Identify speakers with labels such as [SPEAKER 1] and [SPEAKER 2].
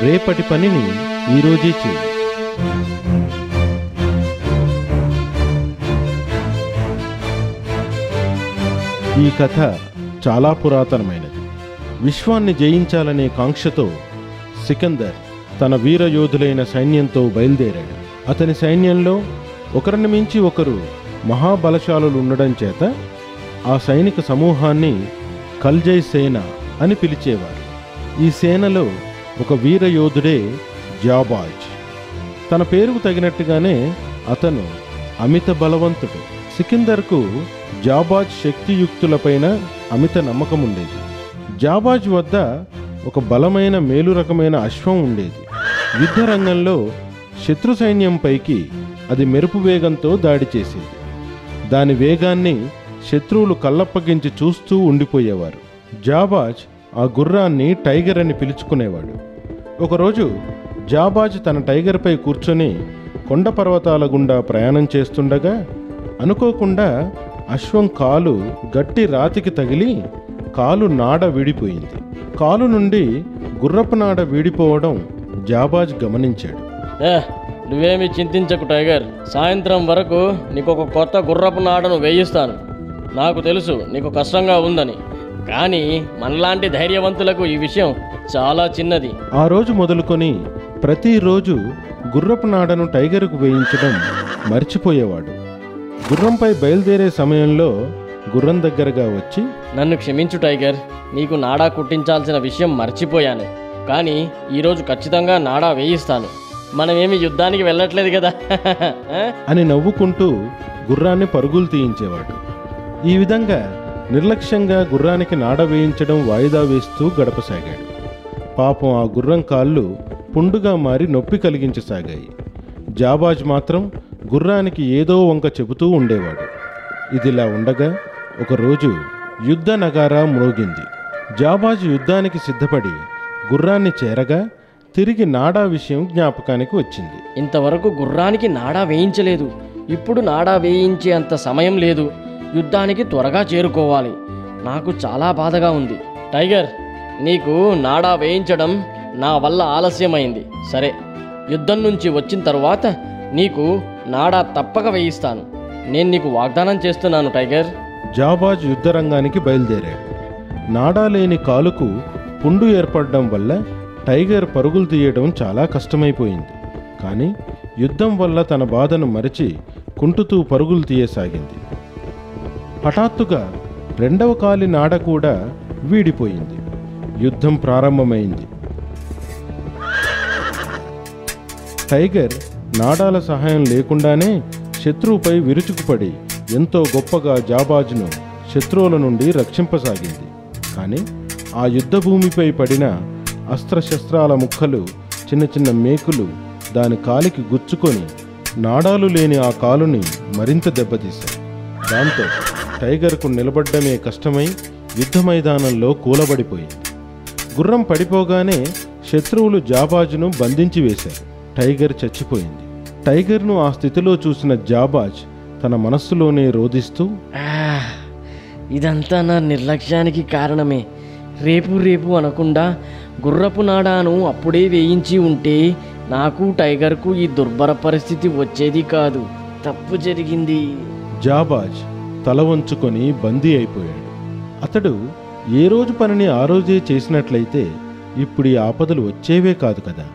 [SPEAKER 1] రేపటి పనిని ఈరోజే చేయి. ఈ కథ చాలా పురాతనమైనది. విశ్వాన్ని జయించాలనే కాంక్షతో సికందర్ తన వీరయోధులైన సైన్యంతో బయలుదేరాడు. అతని సైన్యంలో ఒకరిని మించి ఒకరు మహాబలశాలులు ఉండడం చేత ఆ సైనిక సమూహాన్ని కల్జై సేన అని పిలిచేవారు. ఈ సేనలో ఒక వీరయోధుడే జాబాజ్. తన పేరుకు తగినట్టుగానే అతను అమిత బలవంతుడు. సికందర్కు జాబాజ్ శక్తియుక్తులపైన అమిత నమ్మకం ఉండేది. జాబాజ్ వద్ద ఒక బలమైన మేలు రకమైన అశ్వం ఉండేది. యుద్ధ రంగంలో శత్రు సైన్యంపైకి అది మెరుపు వేగంతో దాడి చేసేది. దాని వేగాన్ని శత్రువులు కళ్ళప్పగించి చూస్తూ ఉండిపోయేవారు. జాబాజ్ ఆ గుర్రాన్ని టైగర్ అని పిలుచుకునేవాడు. ఒకరోజు జాబాజ్ తన టైగర్పై కూర్చొని కొండ పర్వతాల గుండా ప్రయాణం చేస్తుండగా అనుకోకుండా అశ్వం కాలు గట్టి రాతికి తగిలి కాలు నాడ విడిపోయింది. కాలు నుండి గుర్రపు నాడ విడిపోవడం జాబాజ్ గమనించాడు.
[SPEAKER 2] నువ్వేమీ చింతించకు టైగర్, సాయంత్రం వరకు నీకు ఒక కొత్త గుర్రపు నాడను వేయిస్తాను. నాకు తెలుసు నీకు కష్టంగా ఉందని, కానీ మనలాంటి ధైర్యవంతులకు ఈ విషయం చాలా చిన్నది.
[SPEAKER 1] ఆ రోజు మొదలుకొని ప్రతిరోజు గుర్రపు నాడను టైగర్కు వేయించడం మర్చిపోయేవాడు. గుర్రంపై బయలుదేరే సమయంలో గుర్రం దగ్గరగా వచ్చి,
[SPEAKER 2] నన్ను క్షమించు టైగర్, నీకు నాడా కుట్టించాల్సిన విషయం మర్చిపోయాను, కానీ ఈరోజు ఖచ్చితంగా నాడా వేయిస్తాను. మనమేమి యుద్ధానికి వెళ్ళట్లేదు కదా
[SPEAKER 1] అని నవ్వుకుంటూ గుర్రాన్ని పరుగులు తీయించేవాడు. ఈ విధంగా నిర్లక్ష్యంగా గుర్రానికి నాడ వేయించడం వాయిదా వేస్తూ గడపసాగాడు. పాపం ఆ గుర్రం కాళ్ళు పుండుగా మారి నొప్పి కలిగించసాగాయి. జాబాజ్ మాత్రం గుర్రానికి ఏదో వంక చెబుతూ ఉండేవాడు. ఇదిలా ఉండగా ఒకరోజు యుద్ధ నగారా మ్రోగింది. జాబాజ్ యుద్ధానికి సిద్ధపడి గుర్రాన్ని చేరగా తిరిగి నాడా విషయం జ్ఞాపకానికి వచ్చింది.
[SPEAKER 2] ఇంతవరకు గుర్రానికి నాడా వేయించలేదు, ఇప్పుడు నాడా వేయించే అంత సమయం లేదు. యుద్ధానికి త్వరగా చేరుకోవాలి. నాకు చాలా బాధగా ఉంది. టైగర్, నీకు నాడా వేయించడం నా వల్ల ఆలస్యమైంది. సరే, యుద్ధం నుంచి వచ్చిన తరువాత నీకు నాడా తప్పక వేయిస్తాను. నేను నీకు వాగ్దానం చేస్తున్నాను టైగర్.
[SPEAKER 1] జాబాజ్ యుద్ధరంగానికి బయలుదేరాడు. నాడా లేని కాలుకు పుండు ఏర్పడడం వల్ల టైగర్ పరుగులు తీయడం చాలా కష్టమైపోయింది. కానీ యుద్ధం వల్ల తన బాధను మరచి కుంటుతూ పరుగులు తీయసాగింది. హఠాత్తుగా రెండవ కాలి నాడ కూడా వీడిపోయింది. యుద్ధం ప్రారంభమైంది. టైగర్ నాడాల సహాయం లేకుండానే శత్రువుపై విరుచుకుపడి ఎంతో గొప్పగా జాబాజ్ను శత్రువుల నుండి రక్షింపసాగింది. కానీ ఆ యుద్ధ భూమిపై పడిన అస్త్రశస్త్రాల ముక్కలు, చిన్న చిన్న మేకులు దాని కాలికి గుచ్చుకొని నాడాలు లేని ఆ కాలుని మరింత దెబ్బతీశాయి. దాంతో టైగర్కు నిలబడ్డమే కష్టమై యుద్ధ మైదానంలో కూలబడిపోయింది. గుర్రం పడిపోగానే శత్రువులు జాబాజ్ను బంధించి వేశారు. టైగర్ చచ్చిపోయింది. టైగర్ను ఆ స్థితిలో చూసిన జాబాజ్ తన మనస్సులోనే రోదిస్తూ,
[SPEAKER 2] ఇదంతా నా నిర్లక్ష్యానికి కారణమే. రేపు అనకుండా గుర్రపు నాడాను అప్పుడే వేయించి ఉంటే నాకు టైగర్కు ఈ దుర్భర పరిస్థితి వచ్చేది కాదు. తప్పు జరిగింది.
[SPEAKER 1] జాబాజ్ తల వంచుకొని బందీ అయిపోయాడు. అతడు ఏ రోజు పనిని ఆ రోజే చేసినట్లయితే ఇప్పుడు ఈ ఆపదలు వచ్చేవే కాదు కదా.